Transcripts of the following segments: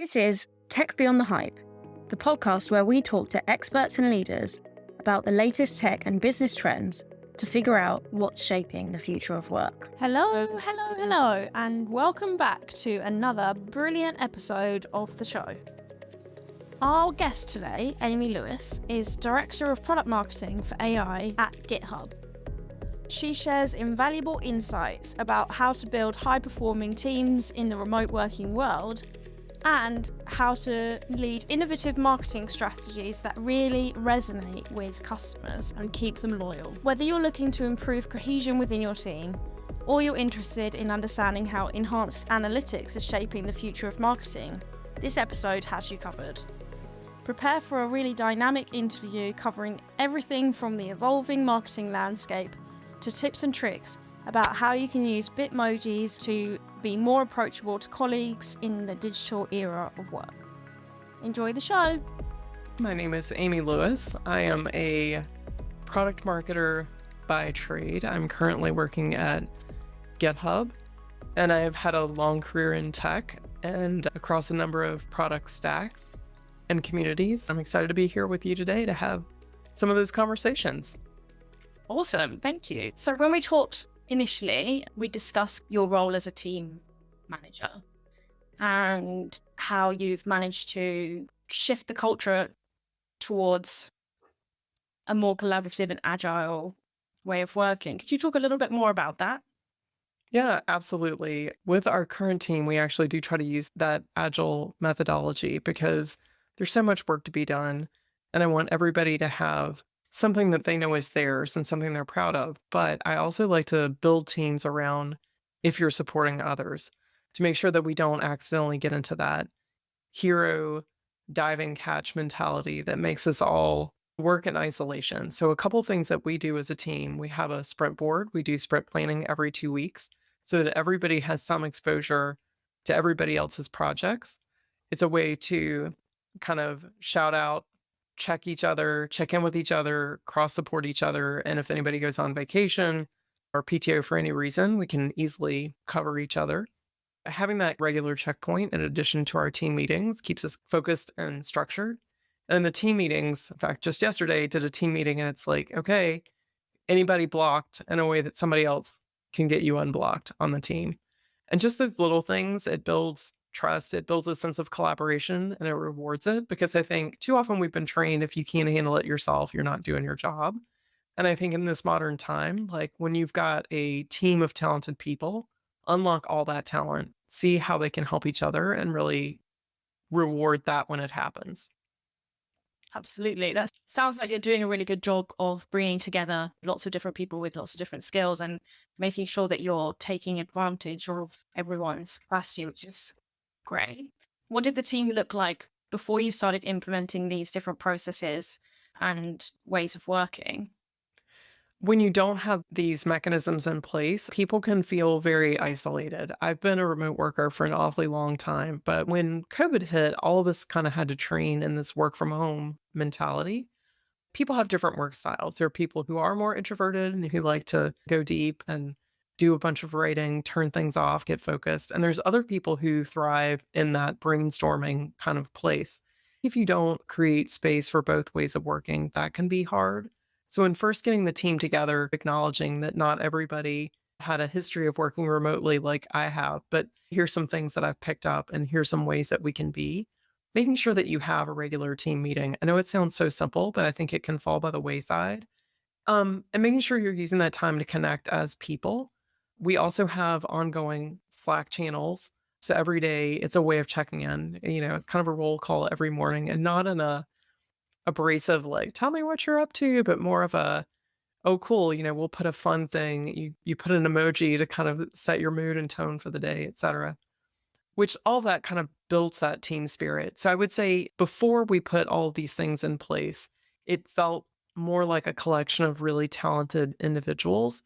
This is Tech Beyond the Hype, the podcast where we talk to experts and leaders about the latest tech and business trends to figure out what's shaping the future of work. Hello, and welcome back to another brilliant episode of the show. Our guest today, Amy Lewis, is Director of Product Marketing for AI at GitHub. She shares invaluable insights about how to build high-performing teams in the remote working world and how to lead innovative marketing strategies that really resonate with customers and keep them loyal. Whether you're looking to improve cohesion within your team, or you're interested in understanding how enhanced analytics is shaping the future of marketing, this episode has you covered. Prepare for a really dynamic interview covering everything from the evolving marketing landscape to tips and tricks about how you can use Bitmojis to be more approachable to colleagues in the digital era of work. Enjoy the show. My name is Amy Lewis. I am a product marketer by trade. I'm currently working at GitHub, and I've had a long career in tech and across a number of product stacks and communities. I'm excited to be here with you today to have some of those conversations. Awesome, thank you. So when we talked initially, we discussed your role as a team manager and how you've managed to shift the culture towards a more collaborative and agile way of working. Could you talk a little bit more about that? Yeah, absolutely. With our current team, we actually do try to use that agile methodology because there's so much work to be done, and I want everybody to have something that they know is theirs and something they're proud of. But I also like to build teams around if you're supporting others to make sure that we don't accidentally get into that hero diving catch mentality that makes us all work in isolation. So a couple things that we do as a team, we have a sprint board. We do sprint planning every 2 weeks so that everybody has some exposure to everybody else's projects. It's a way to kind of shout out, check each other, check in with each other, cross-support each other. And if anybody goes on vacation or PTO for any reason, we can easily cover each other. Having that regular checkpoint in addition to our team meetings keeps us focused and structured. And in the team meetings, in fact, just yesterday did a team meeting and it's like, okay, anybody blocked in a way that somebody else can get you unblocked on the team. And just those little things, it builds trust, it builds a sense of collaboration, and it rewards it, because I think too often we've been trained if you can't handle it yourself, you're not doing your job. And I think in this modern time, like when you've got a team of talented people, unlock all that talent, see how they can help each other, and really reward that when it happens. Absolutely. That sounds like you're doing a really good job of bringing together lots of different people with lots of different skills and making sure that you're taking advantage of everyone's capacity, which is great. What did the team look like before you started implementing these different processes and ways of working? When you don't have these mechanisms in place, people can feel very isolated. I've been a remote worker for an awfully long time, but when COVID hit, all of us kind of had to train in this work from home mentality. People have different work styles. There are people who are more introverted and who like to go deep and do a bunch of writing, turn things off, get focused. And there's other people who thrive in that brainstorming kind of place. If you don't create space for both ways of working, that can be hard. So in first getting the team together, acknowledging that not everybody had a history of working remotely like I have, but here's some things that I've picked up and here's some ways that we can be, making sure that you have a regular team meeting. I know it sounds so simple, but I think it can fall by the wayside. And making sure you're using that time to connect as people. We also have ongoing Slack channels. So every day it's a way of checking in. It's kind of a roll call every morning, and not in a abrasive, like, tell me what you're up to, but more of a, oh, cool, we'll put a fun thing. You put an emoji to kind of set your mood and tone for the day, etc. Which all that kind of builds that team spirit. So I would say before we put all these things in place, it felt more like a collection of really talented individuals.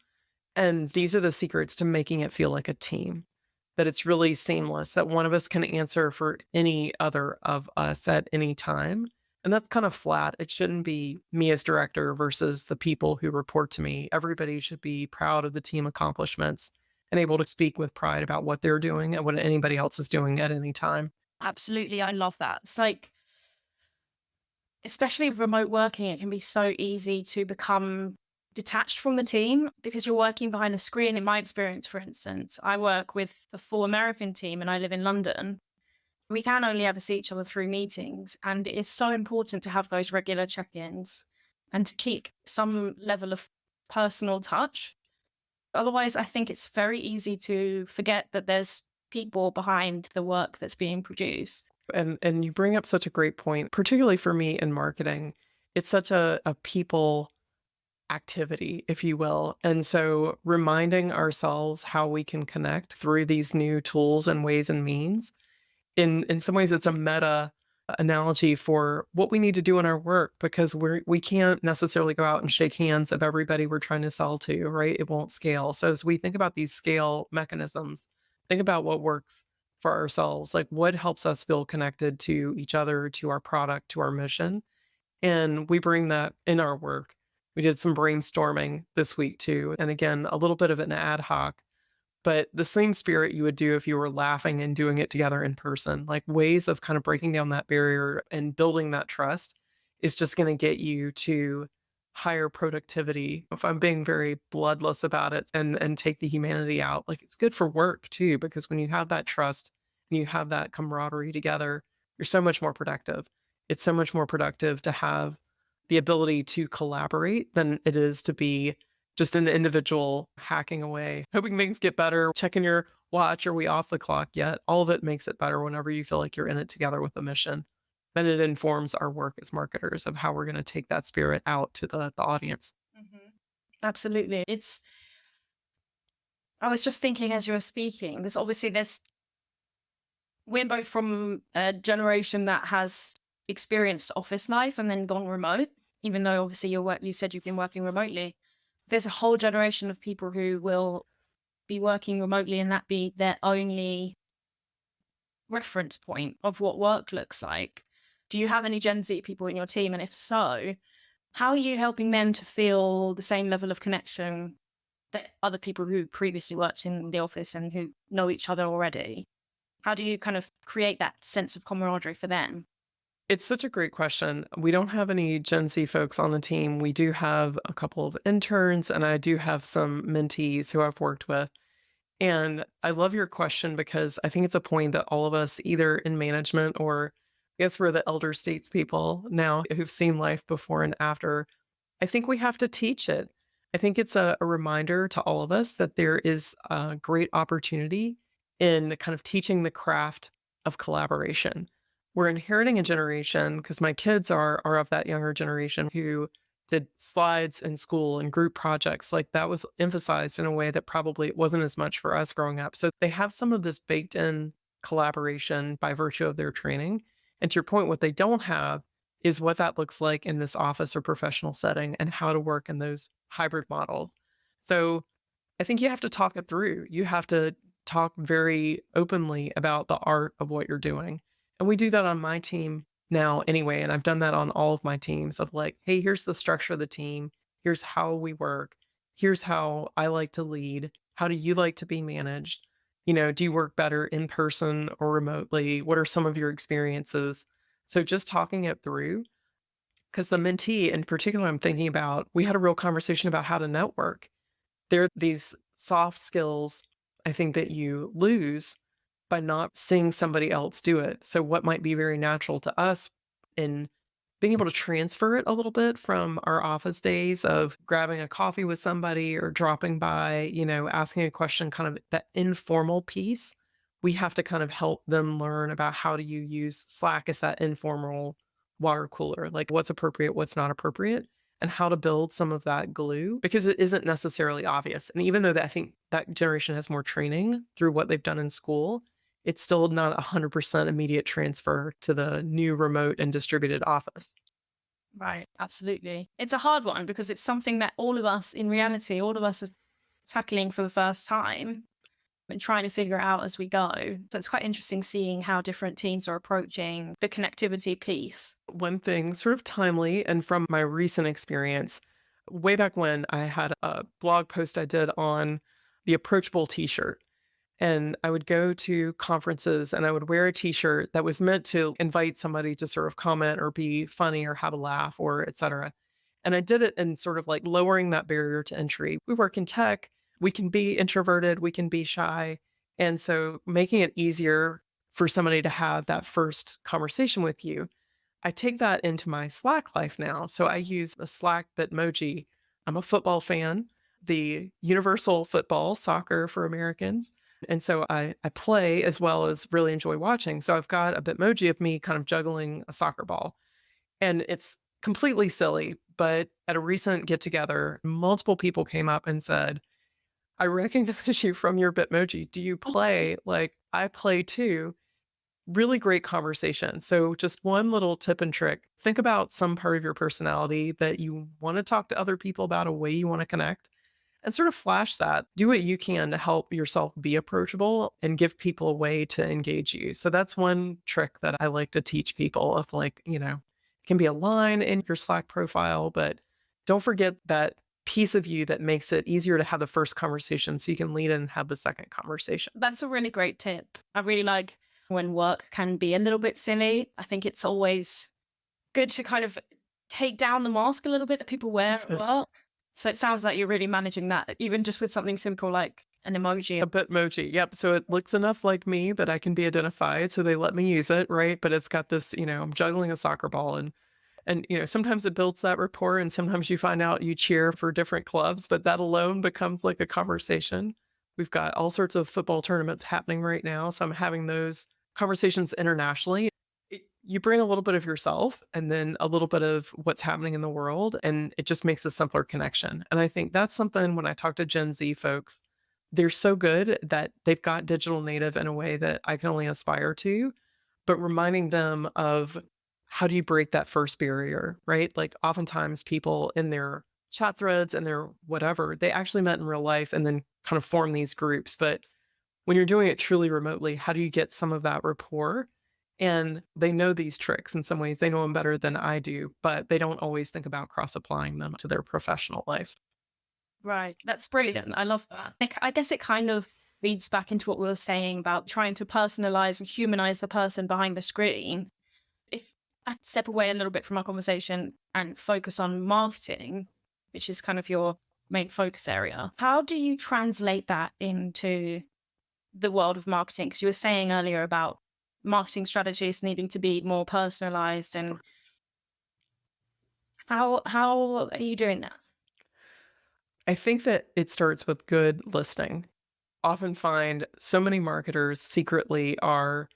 And these are the secrets to making it feel like a team, that it's really seamless, that one of us can answer for any other of us at any time. And that's kind of flat. It shouldn't be me as director versus the people who report to me. Everybody should be proud of the team accomplishments and able to speak with pride about what they're doing and what anybody else is doing at any time. Absolutely. I love that. It's like, especially with remote working, it can be so easy to become detached from the team because you're working behind a screen. In my experience, for instance, I work with a full American team and I live in London. We can only ever see each other through meetings. And it is so important to have those regular check-ins and to keep some level of personal touch. Otherwise, I think it's very easy to forget that there's people behind the work that's being produced. And you bring up such a great point, particularly for me in marketing. It's such a people activity, if you will. And so reminding ourselves how we can connect through these new tools and ways and means. In some ways, it's a meta analogy for what we need to do in our work because we can't necessarily go out and shake hands of everybody we're trying to sell to, right? It won't scale. So as we think about these scale mechanisms, think about what works for ourselves, like what helps us feel connected to each other, to our product, to our mission. And we bring that in our work. We did some brainstorming this week too. And again, a little bit of an ad hoc, but the same spirit you would do if you were laughing and doing it together in person, like ways of kind of breaking down that barrier and building that trust is just going to get you to higher productivity. If I'm being very bloodless about it and take the humanity out, like it's good for work too, because when you have that trust and you have that camaraderie together, you're so much more productive. It's so much more productive to have the ability to collaborate than it is to be just an individual hacking away, hoping things get better, checking your watch, are we off the clock yet? All of it makes it better whenever you feel like you're in it together with a mission. And it informs our work as marketers of how we're going to take that spirit out to the audience. Mm-hmm. Absolutely. I was just thinking as you were speaking, we're both from a generation that has experienced office life and then gone remote, even though obviously you said you've been working remotely. There's a whole generation of people who will be working remotely and that be their only reference point of what work looks like. Do you have any Gen Z people in your team? And if so, how are you helping them to feel the same level of connection that other people who previously worked in the office and who know each other already? How do you kind of create that sense of camaraderie for them? It's such a great question. We don't have any Gen Z folks on the team. We do have a couple of interns, and I do have some mentees who I've worked with. And I love your question because I think it's a point that all of us, either in management or I guess we're the elder statespeople now who've seen life before and after, I think we have to teach it. I think it's a reminder to all of us that there is a great opportunity in kind of teaching the craft of collaboration. We're inheriting a generation because my kids are of that younger generation who did slides in school and group projects. Like that was emphasized in a way that probably it wasn't as much for us growing up. So they have some of this baked in collaboration by virtue of their training. And to your point, what they don't have is what that looks like in this office or professional setting and how to work in those hybrid models. So I think you have to talk it through. You have to talk very openly about the art of what you're doing. And we do that on my team now anyway. And I've done that on all of my teams of like, hey, here's the structure of the team. Here's how we work. Here's how I like to lead. How do you like to be managed? Do you work better in person or remotely? What are some of your experiences? So just talking it through, because the mentee in particular, I'm thinking about, we had a real conversation about how to network. There are these soft skills, I think, that you lose by not seeing somebody else do it. So what might be very natural to us in being able to transfer it a little bit from our office days of grabbing a coffee with somebody or dropping by, asking a question, kind of that informal piece. We have to kind of help them learn about how do you use Slack as that informal water cooler, like what's appropriate, what's not appropriate, and how to build some of that glue because it isn't necessarily obvious. And even though I think that generation has more training through what they've done in school, it's still not 100% immediate transfer to the new remote and distributed office. Right, absolutely. It's a hard one because it's something that all of us are tackling for the first time and trying to figure out as we go. So it's quite interesting seeing how different teams are approaching the connectivity piece. One thing, sort of timely, and from my recent experience, way back when I had a blog post I did on the approachable t-shirt. And I would go to conferences and I would wear a t-shirt that was meant to invite somebody to sort of comment or be funny or have a laugh or et cetera. And I did it in sort of like lowering that barrier to entry. We work in tech, we can be introverted, we can be shy. And so making it easier for somebody to have that first conversation with you, I take that into my Slack life now. So I use a Slack Bitmoji. I'm a football fan, the universal football, soccer for Americans. And so I play as well as really enjoy watching. So I've got a Bitmoji of me kind of juggling a soccer ball. And it's completely silly. But at a recent get together, multiple people came up and said, I recognize you from your Bitmoji. Do you play? Like, I play too. Really great conversation. So, just one little tip and trick, think about some part of your personality that you want to talk to other people about, a way you want to connect, and sort of flash that. Do what you can to help yourself be approachable and give people a way to engage you. So, that's one trick that I like to teach people of like, it can be a line in your Slack profile, but don't forget that piece of you that makes it easier to have the first conversation so you can lead in and have the second conversation. That's a really great tip. I really like when work can be a little bit silly. I think it's always good to kind of take down the mask a little bit that people wear at work. So it sounds like you're really managing that, even just with something simple like an emoji. A Bitmoji. Yep. So it looks enough like me that I can be identified. So they let me use it, right? But it's got this, I'm juggling a soccer ball and sometimes it builds that rapport and sometimes you find out you cheer for different clubs, but that alone becomes like a conversation. We've got all sorts of football tournaments happening right now. So I'm having those conversations internationally. You bring a little bit of yourself and then a little bit of what's happening in the world, and it just makes a simpler connection. And I think that's something when I talk to Gen Z folks, they're so good that they've got digital native in a way that I can only aspire to, but reminding them of how do you break that first barrier, right? Like oftentimes people in their chat threads and their whatever, they actually met in real life and then kind of form these groups. But when you're doing it truly remotely, how do you get some of that rapport? And they know these tricks in some ways. They know them better than I do, but they don't always think about cross applying them to their professional life. Right. That's brilliant. I love that. I guess it kind of feeds back into what we were saying about trying to personalize and humanize the person behind the screen. If I step away a little bit from our conversation and focus on marketing, which is kind of your main focus area, how do you translate that into the world of marketing? Because you were saying earlier about marketing strategies needing to be more personalized, and how are you doing that? I think that it starts with good listening. Often find so many marketers secretly are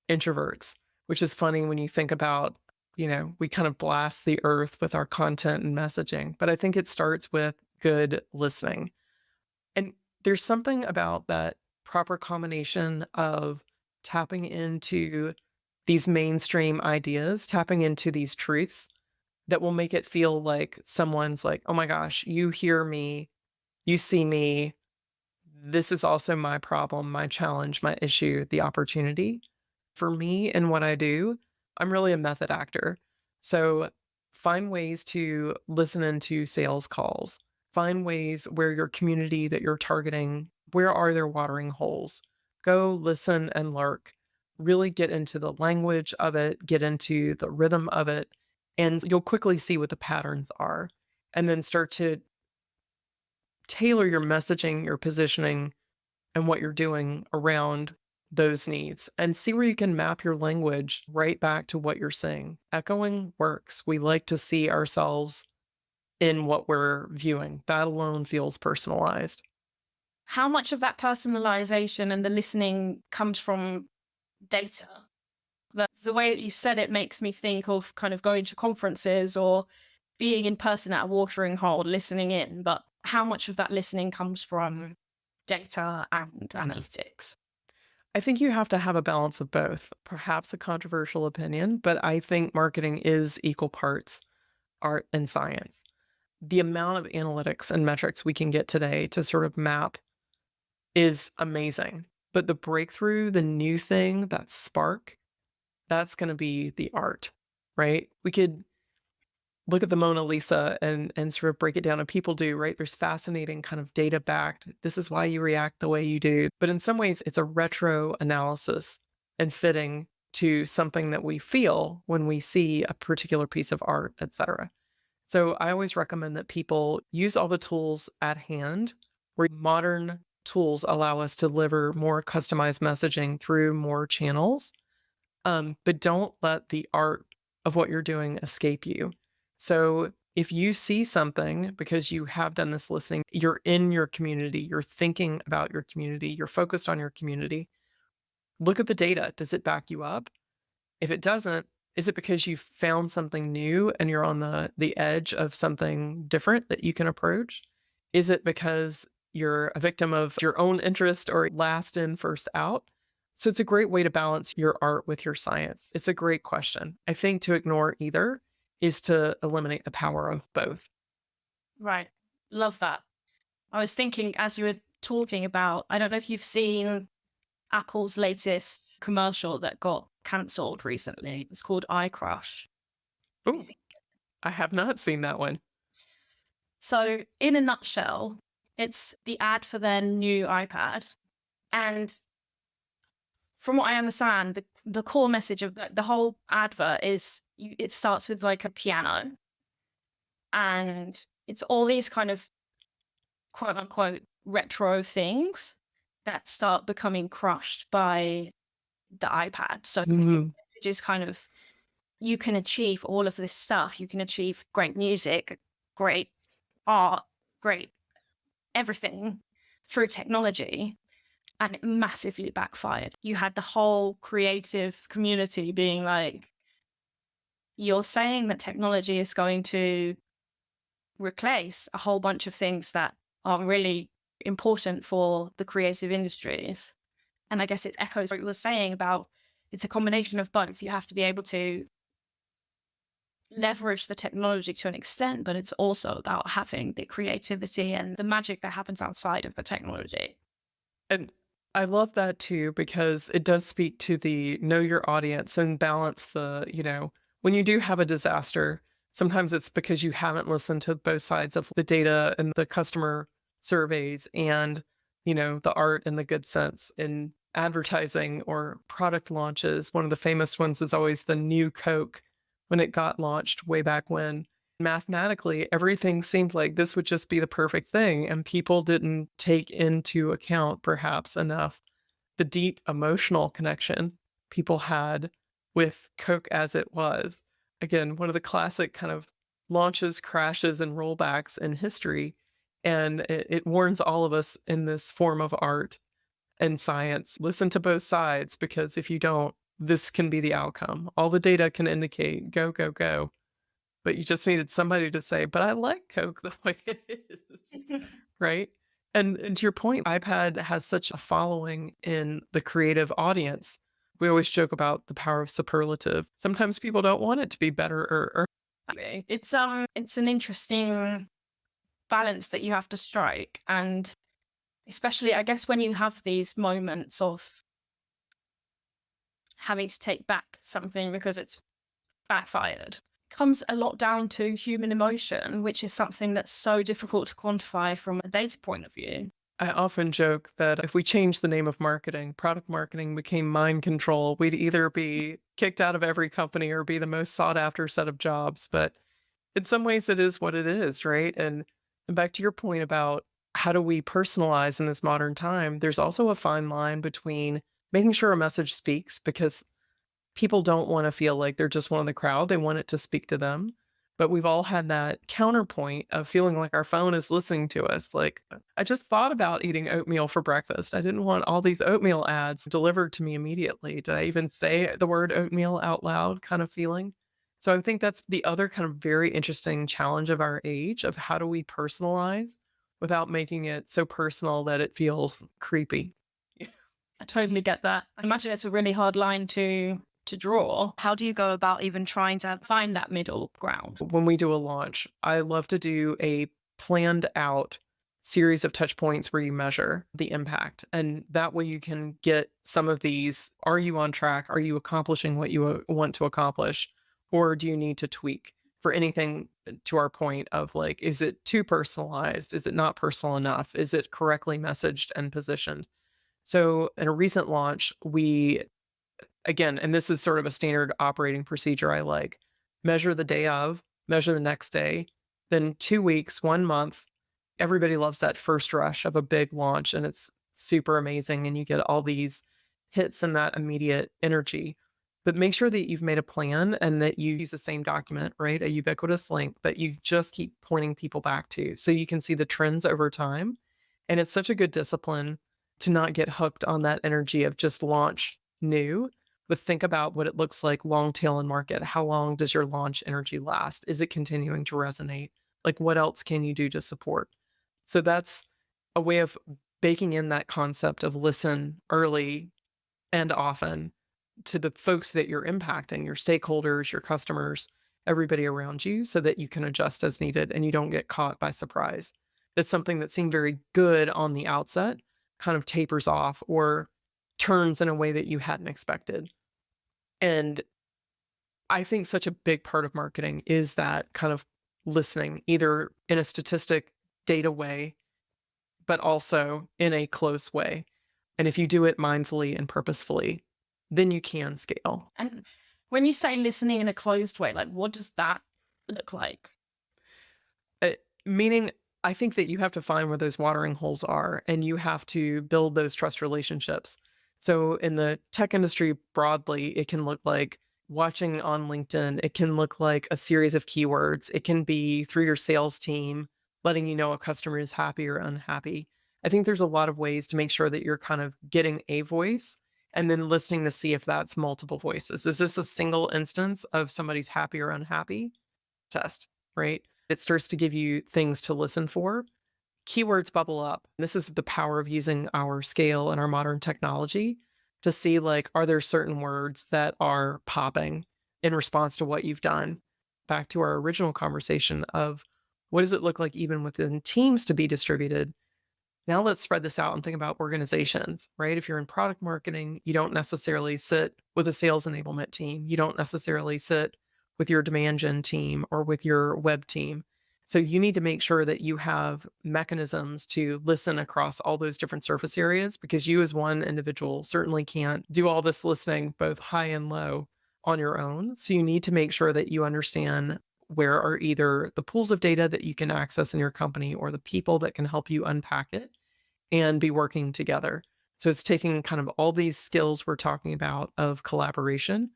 introverts, which is funny when you think about, we kind of blast the earth with our content and messaging, but I think it starts with good listening. And there's something about that proper combination of tapping into these mainstream ideas, tapping into these truths that will make it feel like someone's like, oh my gosh, you hear me, you see me. This is also my problem, my challenge, my issue, the opportunity. For me and what I do, I'm really a method actor. So find ways to listen into sales calls. Find ways where your community that you're targeting, where are their watering holes? Go listen and lurk. Really get into the language of it, get into the rhythm of it, and you'll quickly see what the patterns are. And then start to tailor your messaging, your positioning, and what you're doing around those needs and see where you can map your language right back to what you're saying. Echoing works. We like to see ourselves in what we're viewing. That alone feels personalized. How much of that personalization and the listening comes from data? The way that you said it makes me think of kind of going to conferences or being in person at a watering hole, listening in. But how much of that listening comes from data and analytics? I think you have to have a balance of both. Perhaps a controversial opinion, but I think marketing is equal parts art and science. The amount of analytics and metrics we can get today to sort of map is amazing. But the breakthrough, the new thing, that spark, that's going to be the art, right? We could look at the Mona Lisa and sort of break it down, and people do, right? There's fascinating kind of data backed, this is why you react the way you do. But in some ways, it's a retro analysis and fitting to something that we feel when we see a particular piece of art, etc. So I always recommend that people use all the tools at hand, where modern tools allow us to deliver more customized messaging through more channels. But don't let the art of what you're doing escape you. So if you see something, because you have done this listening, you're in your community, you're thinking about your community, you're focused on your community, look at the data. Does it back you up? If it doesn't, is it because you found something new and you're on the edge of something different that you can approach? Is it because you're a victim of your own interest or last in, first out? So it's a great way to balance your art with your science. It's a great question. I think to ignore either is to eliminate the power of both. Right. Love that. I was thinking as you were talking about, I don't know if you've seen Apple's latest commercial that got cancelled recently. It's called iCrush. Ooh, I have not seen that one. So, in a nutshell, it's the ad for their new iPad. And from what I understand, the core message of the whole advert is it starts with like a piano. And it's all these kind of quote unquote retro things that start becoming crushed by the iPad. So the message is kind of, you can achieve all of this stuff. You can achieve great music, great art, great everything through technology. And it massively backfired. You had the whole creative community being like, you're saying that technology is going to replace a whole bunch of things that are really important for the creative industries. And I guess it echoes what you were saying about it's a combination of both. You have to be able to leverage the technology to an extent, but it's also about having the creativity and the magic that happens outside of the technology. And I love that too, because it does speak to the know your audience and balance the, when you do have a disaster, sometimes it's because you haven't listened to both sides of the data and the customer surveys and, the art and the good sense in advertising or product launches. One of the famous ones is always the new Coke when it got launched way back when. Mathematically, everything seemed like this would just be the perfect thing, and people didn't take into account perhaps enough the deep emotional connection people had with Coke as it was. Again, one of the classic kind of launches, crashes, and rollbacks in history. And it warns all of us in this form of art and science, listen to both sides, because if you don't, this can be the outcome. All the data can indicate go, go, go. But you just needed somebody to say, but I like Coke the way it is, right? And to your point, iPad has such a following in the creative audience. We always joke about the power of superlative. Sometimes people don't want it to be better or it's an interesting balance that you have to strike. And especially, I guess, when you have these moments of having to take back something because it's backfired, comes a lot down to human emotion, which is something that's so difficult to quantify from a data point of view. I often joke that if we changed the name of marketing, product marketing became mind control, we'd either be kicked out of every company or be the most sought after set of jobs. But in some ways, it is what it is, right? And back to your point about how do we personalize in this modern time, there's also a fine line between making sure a message speaks, because people don't want to feel like they're just one of the crowd. They want it to speak to them. But we've all had that counterpoint of feeling like our phone is listening to us. Like, I just thought about eating oatmeal for breakfast. I didn't want all these oatmeal ads delivered to me immediately. Did I even say the word oatmeal out loud kind of feeling? So I think that's the other kind of very interesting challenge of our age, of how do we personalize without making it so personal that it feels creepy. I totally get that. I imagine it's a really hard line to draw. How do you go about even trying to find that middle ground? When we do a launch, I love to do a planned out series of touch points where you measure the impact. And that way you can get some of these, are you on track? Are you accomplishing what you want to accomplish? Or do you need to tweak? for anything to our point of like, is it too personalized? Is it not personal enough? Is it correctly messaged and positioned? So in a recent launch, we, again, and this is sort of a standard operating procedure I like, measure the day of, measure the next day, then 2 weeks, 1 month. Everybody loves that first rush of a big launch and it's super amazing and you get all these hits and that immediate energy. But make sure that you've made a plan and that you use the same document, right? A ubiquitous link that you just keep pointing people back to so you can see the trends over time. And it's such a good discipline to not get hooked on that energy of just launch new, but think about what it looks like long tail in market. How long does your launch energy last? Is it continuing to resonate? Like, what else can you do to support? So that's a way of baking in that concept of listen early and often to the folks that you're impacting, your stakeholders, your customers, everybody around you, so that you can adjust as needed and you don't get caught by surprise. That's something that seemed very good on the outset, kind of tapers off or turns in a way that you hadn't expected. And I think such a big part of marketing is that kind of listening, either in a statistic data way, but also in a close way. And if you do it mindfully and purposefully, then you can scale. And when you say listening in a closed way, like what does that look like? Meaning, I think that you have to find where those watering holes are and you have to build those trust relationships. So in the tech industry broadly, it can look like watching on LinkedIn. It can look like a series of keywords. It can be through your sales team, letting you know a customer is happy or unhappy. I think there's a lot of ways to make sure that you're kind of getting a voice and then listening to see if that's multiple voices. Is this a single instance of somebody's happy or unhappy? Test, right? It starts to give you things to listen for. Keywords bubble up. This is the power of using our scale and our modern technology to see, like, are there certain words that are popping in response to what you've done? Back to our original conversation of what does it look like even within teams to be distributed? Now let's spread this out and think about organizations, right? If you're in product marketing, you don't necessarily sit with a sales enablement team. You don't necessarily sit with your demand gen team or with your web team. So you need to make sure that you have mechanisms to listen across all those different surface areas, because you as one individual certainly can't do all this listening both high and low on your own. So you need to make sure that you understand where are either the pools of data that you can access in your company or the people that can help you unpack it and be working together. So it's taking kind of all these skills we're talking about of collaboration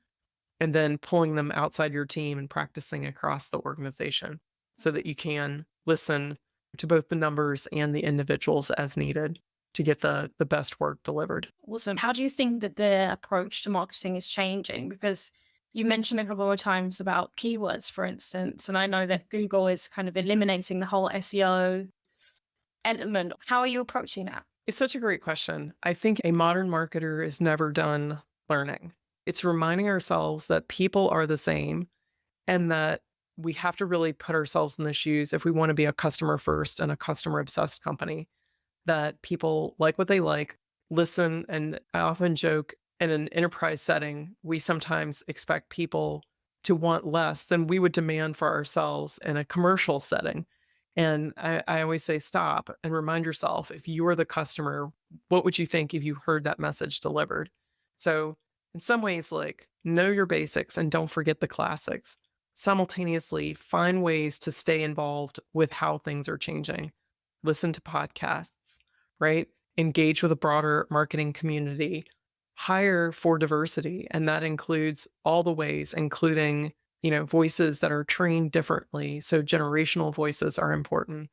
and then pulling them outside your team and practicing across the organization so that you can listen to both the numbers and the individuals as needed to get the best work delivered. Awesome. How do you think that the approach to marketing is changing? Because you mentioned a couple of times about keywords, for instance, and I know that Google is kind of eliminating the whole SEO element. How are you approaching that? It's such a great question. I think a modern marketer is never done learning. It's reminding ourselves that people are the same and that we have to really put ourselves in the shoes if we want to be a customer first and a customer obsessed company, that people like what they like, listen. And I often joke, in an enterprise setting, we sometimes expect people to want less than we would demand for ourselves in a commercial setting. And I always say, stop and remind yourself, if you were the customer, what would you think if you heard that message delivered? So in some ways, like, know your basics and don't forget the classics. Simultaneously, find ways to stay involved with how things are changing. Listen to podcasts, right? Engage with a broader marketing community. Hire for diversity. And that includes all the ways, including, voices that are trained differently. So generational voices are important.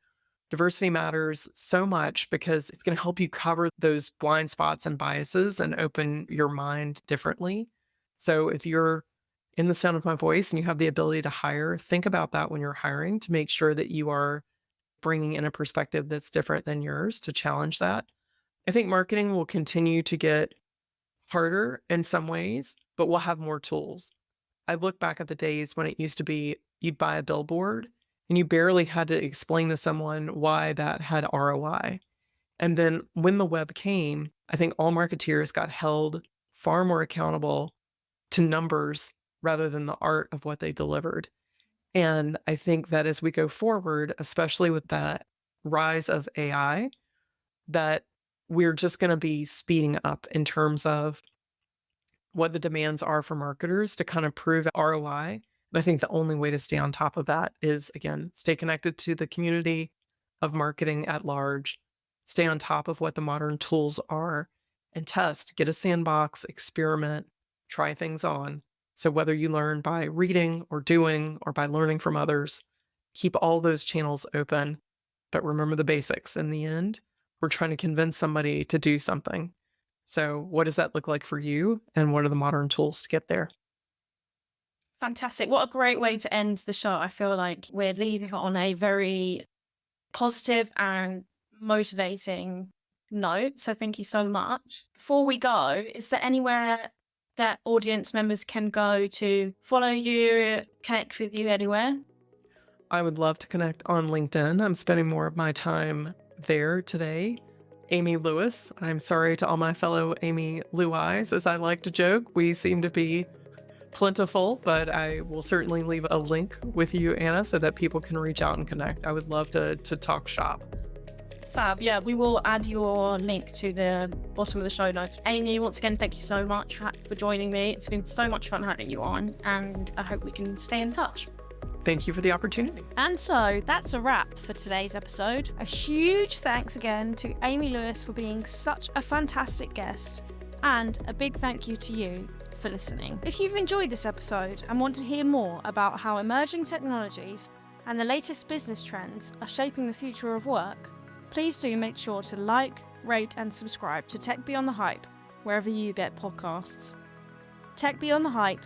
Diversity matters so much because it's going to help you cover those blind spots and biases and open your mind differently. So if you're in the sound of my voice and you have the ability to hire, think about that when you're hiring to make sure that you are bringing in a perspective that's different than yours to challenge that. I think marketing will continue to get harder in some ways, but we'll have more tools. I look back at the days when it used to be you'd buy a billboard and you barely had to explain to someone why that had ROI. And then when the web came, I think all marketeers got held far more accountable to numbers rather than the art of what they delivered. And I think that as we go forward, especially with that rise of AI, that we're just going to be speeding up in terms of what the demands are for marketers to kind of prove ROI. And I think the only way to stay on top of that is, again, stay connected to the community of marketing at large, stay on top of what the modern tools are, and test, get a sandbox, experiment, try things on. So whether you learn by reading or doing or by learning from others, keep all those channels open. But remember the basics. In the end, we're trying to convince somebody to do something. So what does that look like for you? And what are the modern tools to get there? Fantastic. What a great way to end the show. I feel like we're leaving it on a very positive and motivating note. So thank you so much. Before we go, is there anywhere that audience members can go to follow you, connect with you anywhere? I would love to connect on LinkedIn. I'm spending more of my time there today. Amy Lewis. I'm sorry to all my fellow Amy Lewis, as I like to joke. We seem to be plentiful, but I will certainly leave a link with you, Anna, so that people can reach out and connect. I would love to talk shop. Fab. Yeah, we will add your link to the bottom of the show notes. Amy, once again, thank you so much for joining me. It's been so much fun having you on, and I hope we can stay in touch. Thank you for the opportunity. And so that's a wrap for today's episode. A huge thanks again to Amy Lewis for being such a fantastic guest, and a big thank you to you for listening. If you've enjoyed this episode and want to hear more about how emerging technologies and the latest business trends are shaping the future of work, please do make sure to like, rate and subscribe to Tech Beyond the Hype wherever you get podcasts. Tech Beyond the Hype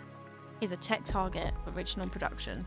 is a Tech Target original production.